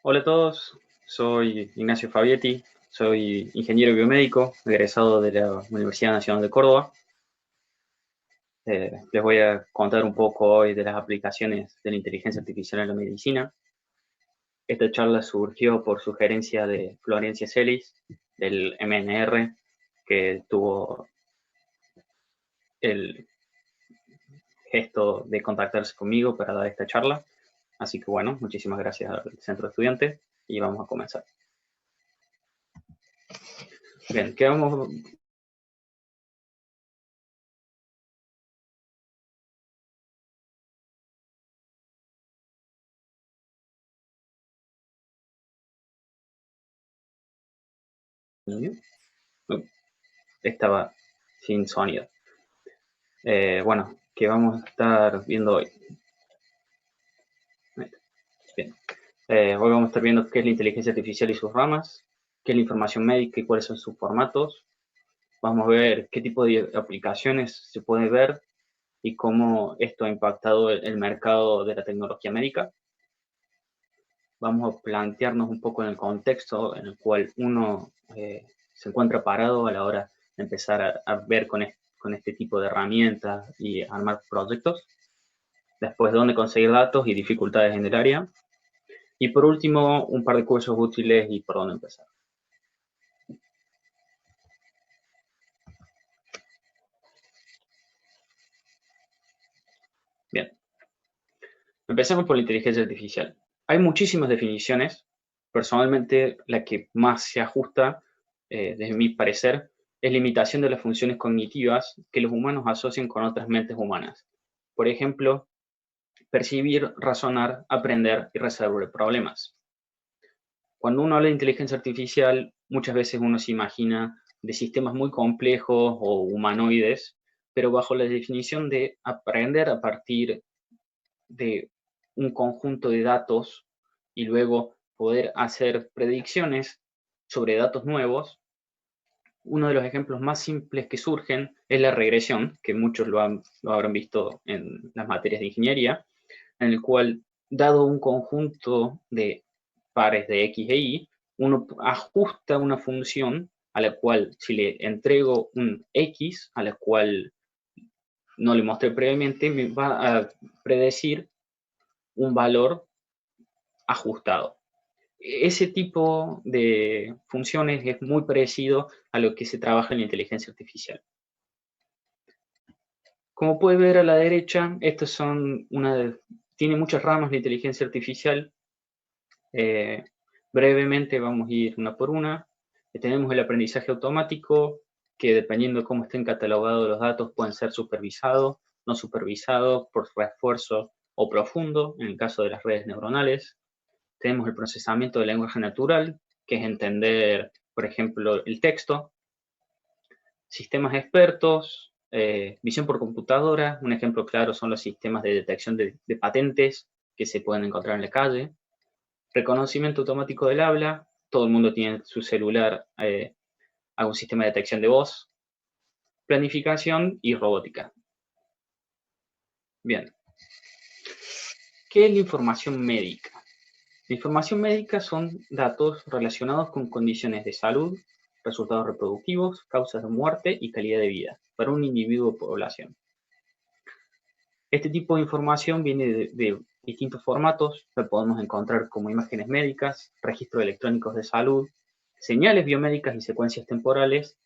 Hola a todos, soy Ignacio Fabietti, soy ingeniero biomédico, egresado de la Universidad Nacional de Córdoba. Les voy a contar un poco hoy de las aplicaciones de la inteligencia artificial en la medicina. Esta charla surgió por sugerencia de Florencia Celis, del MNR, que tuvo el gesto de contactarse conmigo para dar esta charla. Así que bueno, muchísimas gracias al Centro de Estudiantes y vamos a comenzar. Bien, ¿qué vamos? Estaba sin sonido. Bueno, ¿qué vamos a estar viendo hoy? Bien. Hoy vamos a estar viendo qué es la inteligencia artificial y sus ramas, qué es la información médica y cuáles son sus formatos. Vamos a ver qué tipo de aplicaciones se puede ver y cómo esto ha impactado el mercado de la tecnología médica. Vamos a plantearnos un poco en el contexto en el cual uno se encuentra parado a la hora de empezar a ver con este tipo de herramientas y armar proyectos. Después, dónde conseguir datos y dificultades en el área. Y por último, un par de cursos útiles y por dónde empezar. Bien, empecemos por la inteligencia artificial. Hay muchísimas definiciones. Personalmente, la que más se ajusta, desde mi parecer, es la imitación de las funciones cognitivas que los humanos asocian con otras mentes humanas. Por ejemplo, percibir, razonar, aprender y resolver problemas. Cuando uno habla de inteligencia artificial, muchas veces uno se imagina de sistemas muy complejos o humanoides, pero bajo la definición de aprender a partir de un conjunto de datos y luego poder hacer predicciones sobre datos nuevos. Uno de los ejemplos más simples que surgen es la regresión, que muchos lo habrán visto en las materias de ingeniería, en el cual, dado un conjunto de pares de x e y, uno ajusta una función a la cual, si le entrego un x, a la cual no le mostré previamente, me va a predecir un valor ajustado. Ese tipo de funciones es muy parecido a lo que se trabaja en la inteligencia artificial. Como puede ver a la derecha, estos son tiene muchas ramas de inteligencia artificial. Brevemente vamos a ir una por una. Tenemos el aprendizaje automático, que dependiendo de cómo estén catalogados los datos, pueden ser supervisados, no supervisados, por refuerzo o profundo, en el caso de las redes neuronales. Tenemos el procesamiento del lenguaje natural, que es entender, por ejemplo, el texto. Sistemas expertos, visión por computadora. Un ejemplo claro son los sistemas de detección de patentes que se pueden encontrar en la calle. Reconocimiento automático del habla. Todo el mundo tiene su celular, algún sistema de detección de voz. Planificación y robótica. Bien. ¿Qué es la información médica? La información médica son datos relacionados con condiciones de salud, resultados reproductivos, causas de muerte y calidad de vida para un individuo o población. Este tipo de información viene de distintos formatos. Lo podemos encontrar como imágenes médicas, registros electrónicos de salud, señales biomédicas y secuencias temporales,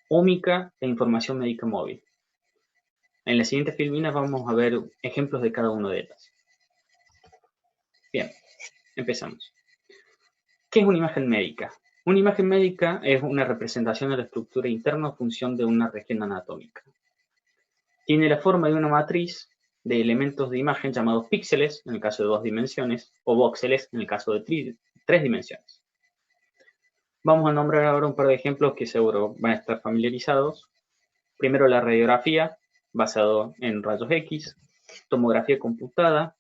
ómica e información médica móvil. En las siguientes filminas vamos a ver ejemplos de cada una de ellas. Bien, empezamos. ¿Qué es una imagen médica? Una imagen médica es una representación de la estructura interna o función de una región anatómica. Tiene la forma de una matriz de elementos de imagen llamados píxeles, en el caso de 2 dimensiones, o voxeles, en el caso de 3 dimensiones. Vamos a nombrar ahora un par de ejemplos que seguro van a estar familiarizados. Primero, la radiografía, basado en rayos X. Tomografía computada,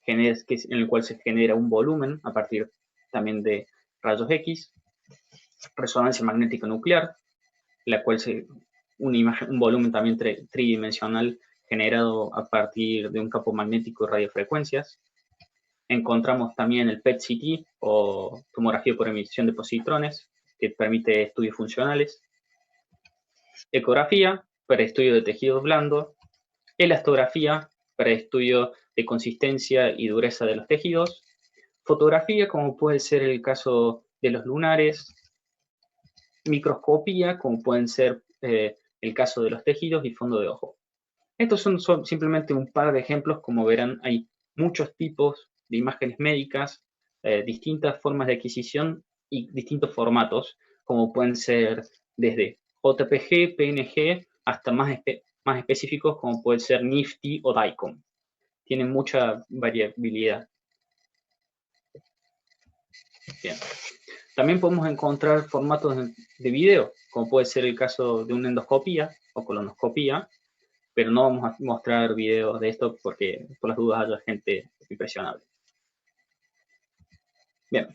en el cual se genera un volumen a partir también de rayos X. Resonancia magnética nuclear, la cual un volumen también tridimensional generado a partir de un campo magnético y radiofrecuencias. Encontramos también el PET-CT o tomografía por emisión de positrones, que permite estudios funcionales. Ecografía para estudio de tejidos blandos. Elastografía para estudio de consistencia y dureza de los tejidos. Fotografía, como puede ser el caso de los lunares. Microscopía, como pueden ser el caso de los tejidos y fondo de ojo. Estos son simplemente un par de ejemplos. Como verán, hay muchos tipos de imágenes médicas, distintas formas de adquisición y distintos formatos, como pueden ser desde JPG, PNG, hasta más específicos, como puede ser NIFTY o DICOM. Tienen mucha variabilidad. Bien. También podemos encontrar formatos de video, como puede ser el caso de una endoscopía o colonoscopía, pero no vamos a mostrar videos de esto porque por las dudas haya gente impresionable. Bien.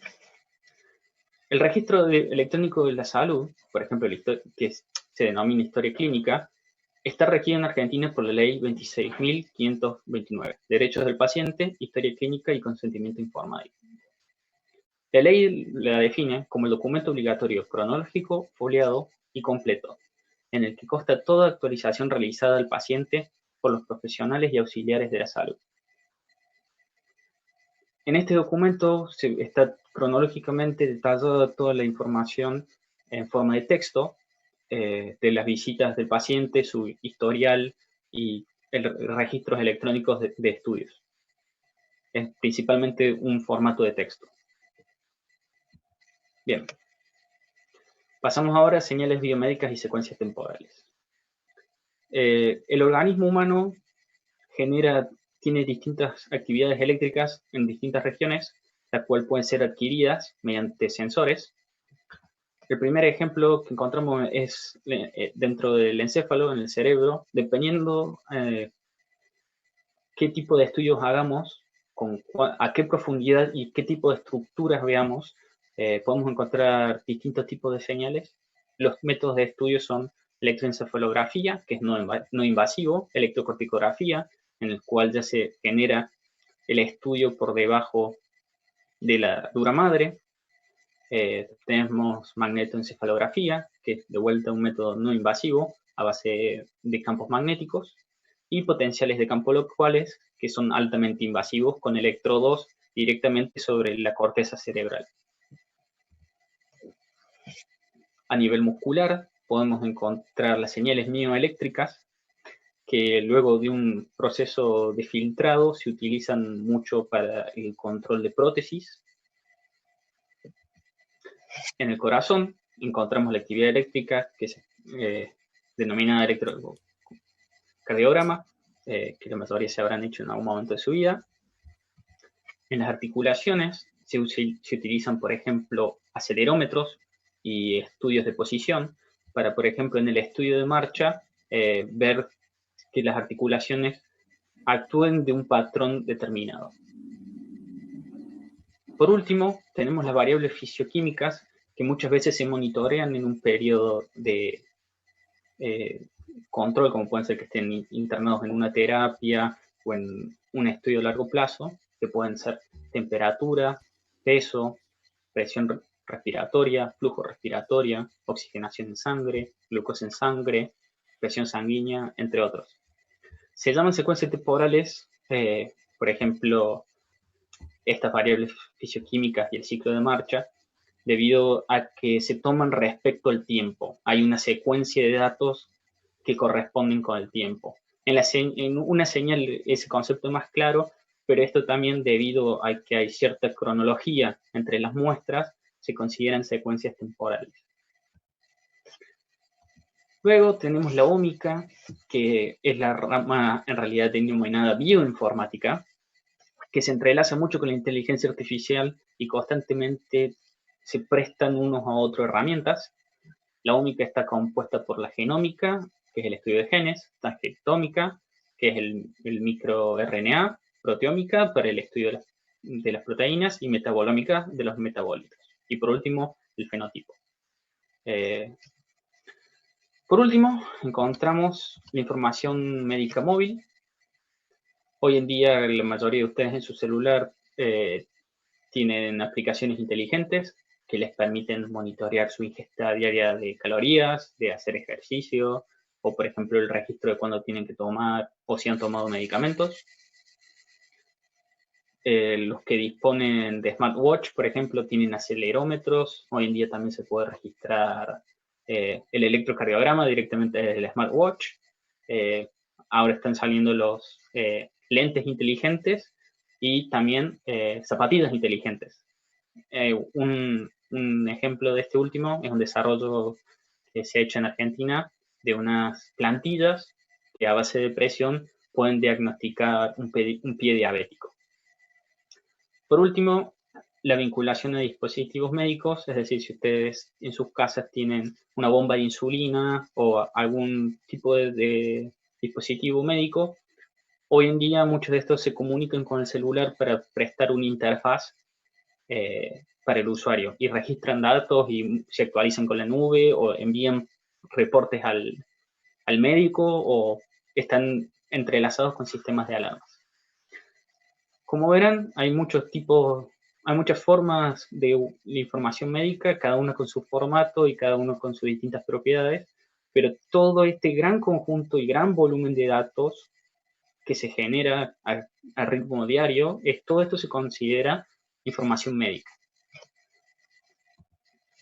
El registro electrónico de la salud, por ejemplo, que se denomina historia clínica, está regido en Argentina por la ley 26.529, Derechos del paciente, historia clínica y consentimiento informado. La ley la define como el documento obligatorio cronológico, foliado y completo, en el que consta toda actualización realizada al paciente por los profesionales y auxiliares de la salud. En este documento está cronológicamente detallada toda la información en forma de texto de las visitas del paciente, su historial y registros electrónicos de estudios. Es principalmente un formato de texto. Bien. Pasamos ahora a señales biomédicas y secuencias temporales. El organismo humano tiene distintas actividades eléctricas en distintas regiones, las cuales pueden ser adquiridas mediante sensores. El primer ejemplo que encontramos es dentro del encéfalo, en el cerebro. Dependiendo qué tipo de estudios hagamos, a qué profundidad y qué tipo de estructuras veamos, podemos encontrar distintos tipos de señales. Los métodos de estudio son electroencefalografía, que es no invasivo, electrocorticografía, en el cual ya se genera el estudio por debajo de la dura madre. Tenemos magnetoencefalografía, que es de vuelta un método no invasivo a base de campos magnéticos, y potenciales de campo locales, que son altamente invasivos con electrodos directamente sobre la corteza cerebral. A nivel muscular podemos encontrar las señales mioeléctricas, que luego de un proceso de filtrado se utilizan mucho para el control de prótesis. En el corazón encontramos la actividad eléctrica, que se denomina electrocardiograma, que la mayoría se habrán hecho en algún momento de su vida. En las articulaciones se utilizan, por ejemplo, acelerómetros y estudios de posición para, por ejemplo, en el estudio de marcha, ver que las articulaciones actúen de un patrón determinado. Por último, tenemos las variables fisioquímicas, que muchas veces se monitorean en un periodo de control, como pueden ser que estén internados en una terapia o en un estudio a largo plazo, que pueden ser temperatura, peso, presión respiratoria, flujo respiratoria, oxigenación en sangre, glucosa en sangre, presión sanguínea, entre otros. Se llaman secuencias temporales, por ejemplo, estas variables fisioquímicas y el ciclo de marcha, debido a que se toman respecto al tiempo. Hay una secuencia de datos que corresponden con el tiempo. En una señal ese concepto es más claro, pero esto también debido a que hay cierta cronología entre las muestras, se consideran secuencias temporales. Luego tenemos la ómica, que es la rama en realidad denominada bioinformática, que se entrelaza mucho con la inteligencia artificial y constantemente se prestan unos a otros herramientas. La ómica está compuesta por la genómica, que es el estudio de genes, transcriptómica, que es el microRNA, proteómica para el estudio de las proteínas y metabolómica de los metabolitos. Y por último, el fenotipo. Por último, encontramos la información médica móvil. Hoy en día la mayoría de ustedes en su celular tienen aplicaciones inteligentes que les permiten monitorear su ingesta diaria de calorías, de hacer ejercicio, o por ejemplo el registro de cuándo tienen que tomar o si han tomado medicamentos. Los que disponen de smartwatch, por ejemplo, tienen acelerómetros. Hoy en día también se puede registrar el electrocardiograma directamente desde el smartwatch. Ahora están saliendo los lentes inteligentes y también zapatillas inteligentes. Un ejemplo de este último es un desarrollo que se ha hecho en Argentina de unas plantillas que a base de presión pueden diagnosticar un pie diabético. Por último, la vinculación a dispositivos médicos, es decir, si ustedes en sus casas tienen una bomba de insulina o algún tipo de dispositivo médico, hoy en día muchos de estos se comunican con el celular para prestar una interfaz para el usuario y registran datos y se actualizan con la nube o envían reportes al médico o están entrelazados con sistemas de alarmas. Como verán, hay muchas formas de información médica, cada una con su formato y cada uno con sus distintas propiedades, pero todo este gran conjunto y gran volumen de datos que se genera a ritmo diario, todo esto se considera información médica.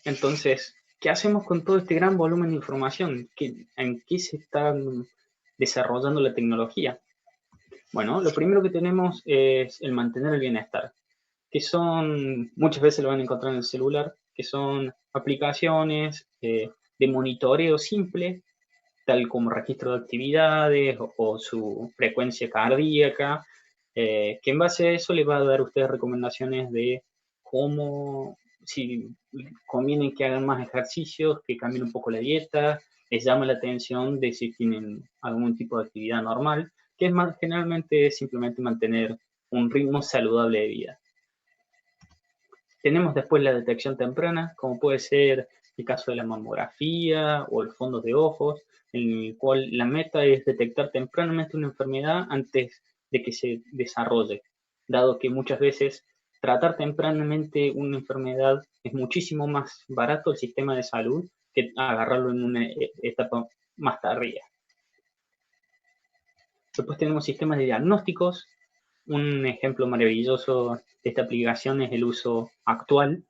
Entonces, ¿qué hacemos con todo este gran volumen de información? ¿En qué se está desarrollando la tecnología? Bueno, lo primero que tenemos es el mantener el bienestar, que son, muchas veces lo van a encontrar en el celular, que son aplicaciones de monitoreo simple, tal como registro de actividades o su frecuencia cardíaca, que en base a eso les va a dar a ustedes recomendaciones de cómo, si conviene que hagan más ejercicios, que cambien un poco la dieta, les llama la atención de si tienen algún tipo de actividad normal, que es más generalmente simplemente mantener un ritmo saludable de vida. Tenemos después la detección temprana, como puede ser el caso de la mamografía o el fondo de ojos, en el cual la meta es detectar tempranamente una enfermedad antes de que se desarrolle, dado que muchas veces tratar tempranamente una enfermedad es muchísimo más barato el sistema de salud que agarrarlo en una etapa más tardía. Después tenemos sistemas de diagnósticos. Un ejemplo maravilloso de esta aplicación es el uso actual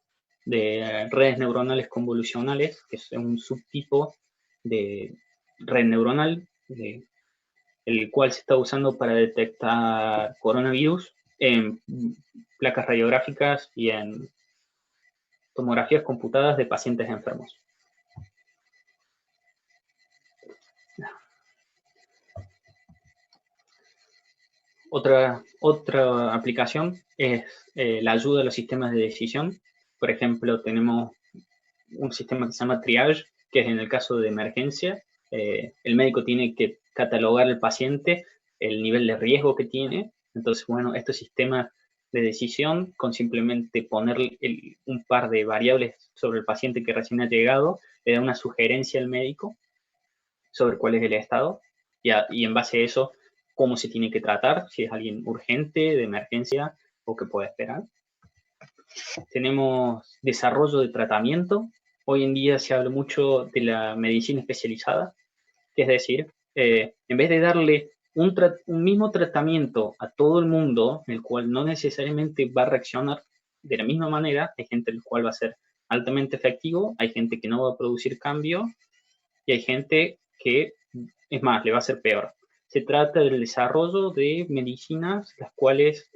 de redes neuronales convolucionales, que es un subtipo de red neuronal, el cual se está usando para detectar coronavirus en placas radiográficas y en tomografías computadas de pacientes enfermos. Otra aplicación es la ayuda a los sistemas de decisión. Por ejemplo, tenemos un sistema que se llama triage, que es en el caso de emergencia. El médico tiene que catalogar al paciente el nivel de riesgo que tiene. Entonces, bueno, este sistema de decisión, con simplemente poner un par de variables sobre el paciente que recién ha llegado, le da una sugerencia al médico sobre cuál es el estado y en base a eso, cómo se tiene que tratar, si es alguien urgente, de emergencia o que puede esperar. Tenemos desarrollo de tratamiento. Hoy en día se habla mucho de la medicina especializada, que es decir, en vez de darle un mismo tratamiento a todo el mundo, el cual no necesariamente va a reaccionar de la misma manera, hay gente el cual va a ser altamente efectivo, hay gente que no va a producir cambio y hay gente que, es más, le va a ser peor. Se trata del desarrollo de medicinas, las cuales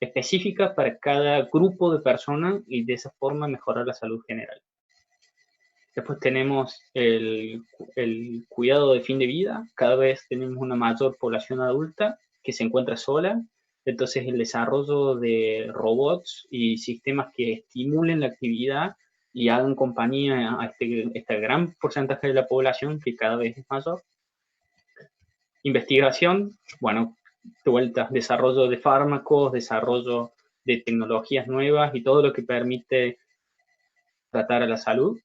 específicas para cada grupo de personas y de esa forma mejorar la salud general. Después tenemos el cuidado de fin de vida. Cada vez tenemos una mayor población adulta que se encuentra sola. Entonces el desarrollo de robots y sistemas que estimulen la actividad y hagan compañía a este gran porcentaje de la población que cada vez es mayor. Investigación, bueno, de vuelta, desarrollo de fármacos, desarrollo de tecnologías nuevas y todo lo que permite tratar a la salud.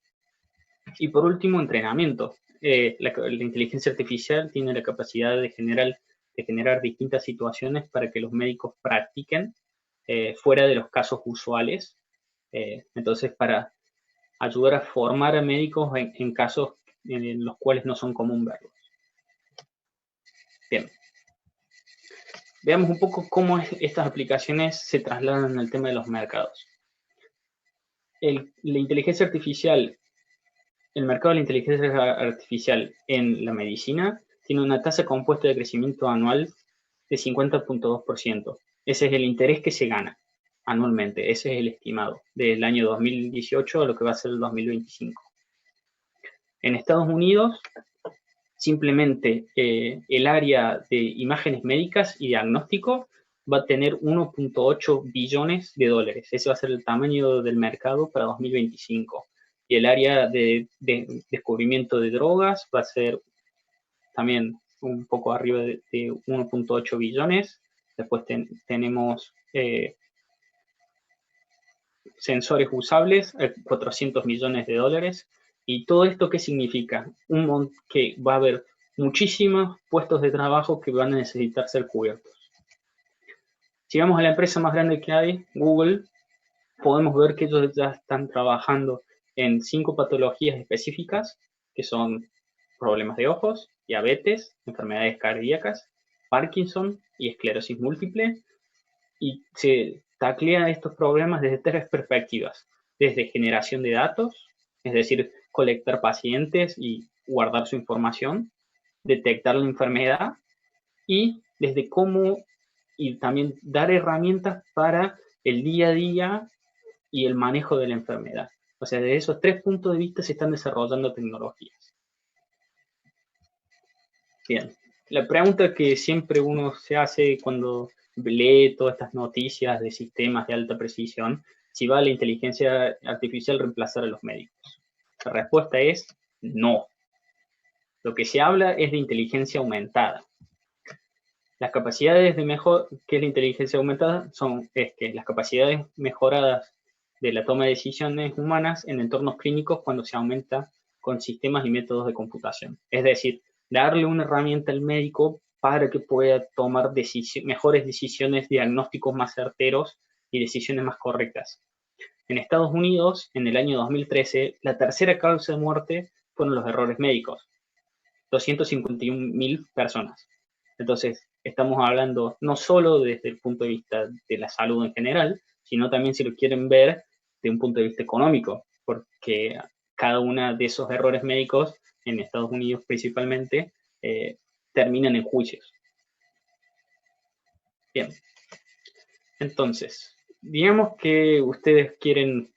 Y por último, entrenamiento. La inteligencia artificial tiene la capacidad de generar distintas situaciones para que los médicos practiquen fuera de los casos usuales. Entonces, para ayudar a formar a médicos en casos en los cuales no son común verlos. Bien. Veamos un poco cómo estas aplicaciones se trasladan al tema de los mercados. La inteligencia artificial, el mercado de la inteligencia artificial en la medicina tiene una tasa compuesta de crecimiento anual de 50.2%. Ese es el interés que se gana anualmente, ese es el estimado del año 2018 a lo que va a ser el 2025. En Estados Unidos, simplemente el área de imágenes médicas y diagnóstico va a tener 1.8 billones de dólares. Ese va a ser el tamaño del mercado para 2025. Y el área de descubrimiento de drogas va a ser también un poco arriba de 1.8 billones. Después tenemos sensores usables, 400 millones de dólares. ¿Y todo esto qué significa? Que va a haber muchísimos puestos de trabajo que van a necesitar ser cubiertos. Si vamos a la empresa más grande que hay, Google, podemos ver que ellos ya están trabajando en 5 patologías específicas, que son problemas de ojos, diabetes, enfermedades cardíacas, Parkinson y esclerosis múltiple, y se taclea estos problemas desde 3 perspectivas, desde generación de datos, es decir, colectar pacientes y guardar su información, detectar la enfermedad y desde cómo y también dar herramientas para el día a día y el manejo de la enfermedad. O sea, desde esos 3 puntos de vista se están desarrollando tecnologías. Bien, la pregunta que siempre uno se hace cuando lee todas estas noticias de sistemas de alta precisión, si va la inteligencia artificial a reemplazar a los médicos. La respuesta es no. Lo que se habla es de inteligencia aumentada. Las capacidades ¿qué es la inteligencia aumentada? Es que las capacidades mejoradas de la toma de decisiones humanas en entornos clínicos cuando se aumenta con sistemas y métodos de computación. Es decir, darle una herramienta al médico para que pueda tomar mejores decisiones, diagnósticos más certeros y decisiones más correctas. En Estados Unidos, en el año 2013, la tercera causa de muerte fueron los errores médicos. 251.000 personas. Entonces, estamos hablando no solo desde el punto de vista de la salud en general, sino también si lo quieren ver de un punto de vista económico, porque cada uno de esos errores médicos, en Estados Unidos principalmente, terminan en juicios. Bien. Entonces, digamos que ustedes quieren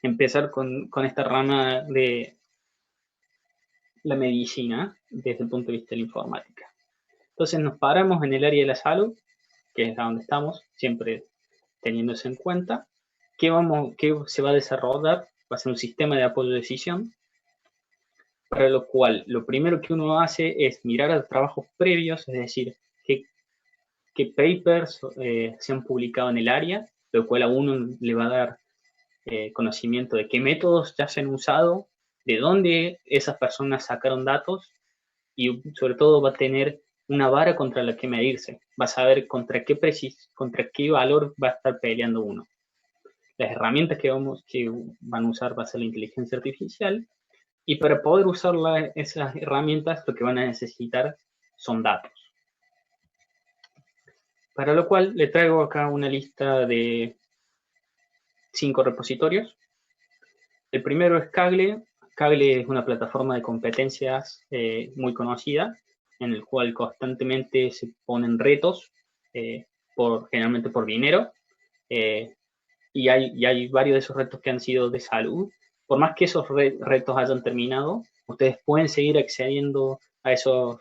empezar con esta rama de la medicina desde el punto de vista de la informática. Entonces nos paramos en el área de la salud, que es donde estamos, siempre teniéndose en cuenta, ¿qué se va a desarrollar? Va a ser un sistema de apoyo de decisión, para lo cual lo primero que uno hace es mirar a los trabajos previos, es decir, qué papers se han publicado en el área, lo cual a uno le va a dar conocimiento de qué métodos ya se han usado, de dónde esas personas sacaron datos y sobre todo va a tener una vara contra la que medirse. Va a saber contra qué valor va a estar peleando uno. Las herramientas que van a usar va a ser la inteligencia artificial y para poder usar esas herramientas lo que van a necesitar son datos. Para lo cual le traigo acá una lista de 5 repositorios. El primero es Kaggle. Kaggle es una plataforma de competencias muy conocida, en el cual constantemente se ponen retos, generalmente por dinero, y hay varios de esos retos que han sido de salud. Por más que esos retos hayan terminado, ustedes pueden seguir accediendo a esos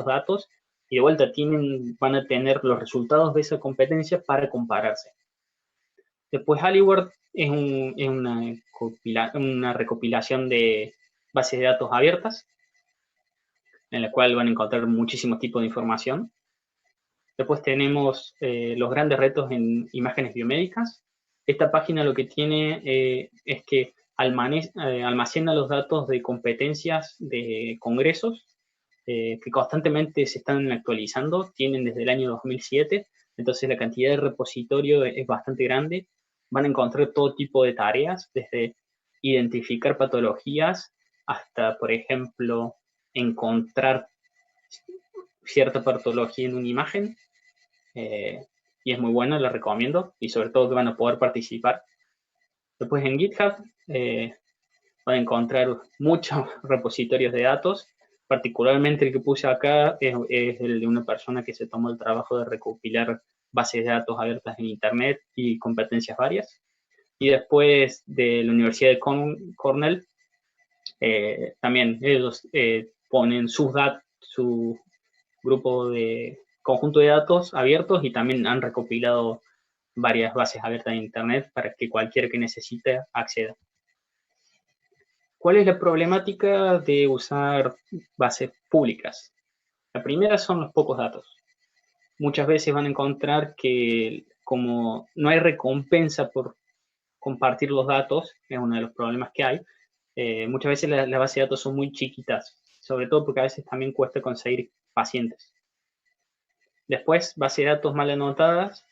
datos y de vuelta van a tener los resultados de esa competencia para compararse. Después Aliward es una recopilación de bases de datos abiertas, en la cual van a encontrar muchísimos tipos de información. Después tenemos los grandes retos en imágenes biomédicas. Esta página lo que tiene es que almacena los datos de competencias de congresos que constantemente se están actualizando, tienen desde el año 2007, Entonces la cantidad de repositorio es bastante grande. Van a encontrar todo tipo de tareas, desde identificar patologías hasta, por ejemplo, encontrar cierta patología en una imagen. Y es muy bueno, la recomiendo, y sobre todo que van a poder participar. Después en GitHub van a encontrar muchos repositorios de datos. Particularmente el que puse acá es el de una persona que se tomó el trabajo de recopilar bases de datos abiertas en Internet y competencias varias. Y después de la Universidad de Cornell, también ellos ponen su grupo de conjunto de datos abiertos, y también han recopilado varias bases abiertas en Internet para que cualquiera que necesite acceda. ¿Cuál es la problemática de usar bases públicas? La primera son los pocos datos. Muchas veces van a encontrar que como no hay recompensa por compartir los datos, es uno de los problemas que hay, muchas veces las bases de datos son muy chiquitas, sobre todo porque a veces también cuesta conseguir pacientes. Después, bases de datos mal anotadas,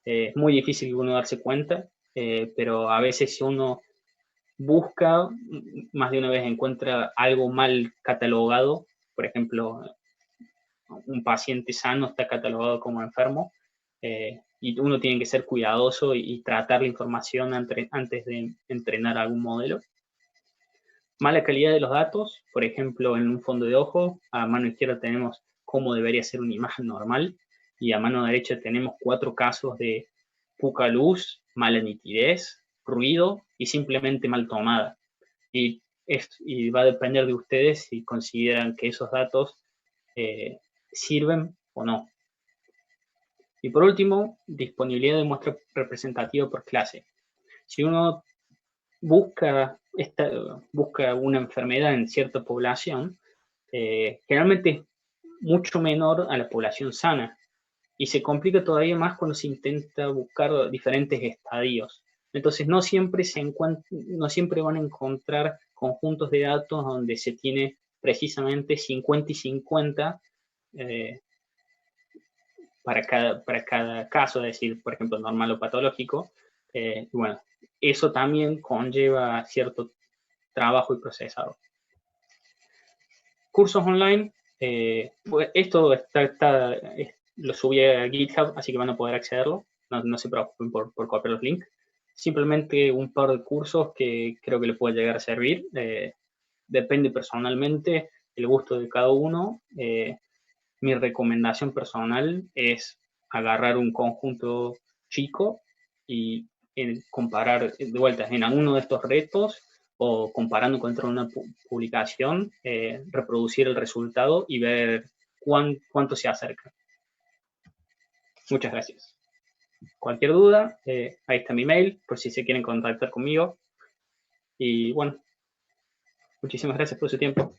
es muy difícil que uno darse cuenta, pero a veces si uno busca, más de una vez encuentra algo mal catalogado. Por ejemplo, un paciente sano está catalogado como enfermo, y uno tiene que ser cuidadoso y tratar la información antes de entrenar algún modelo. Mala calidad de los datos, por ejemplo, en un fondo de ojo, a mano izquierda tenemos cómo debería ser una imagen normal, y a mano derecha tenemos 4 casos de poca luz, mala nitidez, ruido y simplemente mal tomada. Y va a depender de ustedes si consideran que esos datos sirven o no. Y por último, disponibilidad de muestra representativa por clase. Si uno busca una enfermedad en cierta población, generalmente es mucho menor a la población sana, y se complica todavía más cuando se intenta buscar diferentes estadios. Entonces no siempre van a encontrar conjuntos de datos donde se tiene precisamente 50 y 50 para cada caso, es decir, por ejemplo, normal o patológico. Bueno, eso también conlleva cierto trabajo y procesado. Cursos online, esto lo subí a GitHub, así que van a poder accederlo. No se preocupen por copiar los links. Simplemente un par de cursos que creo que les puede llegar a servir. Depende personalmente el gusto de cada uno. Mi recomendación personal es agarrar un conjunto chico y comparar de vuelta en alguno de estos retos, o comparando contra una publicación, reproducir el resultado y ver cuánto se acerca. Muchas gracias. Cualquier duda, ahí está mi mail, por si se quieren contactar conmigo. Y bueno, muchísimas gracias por su tiempo.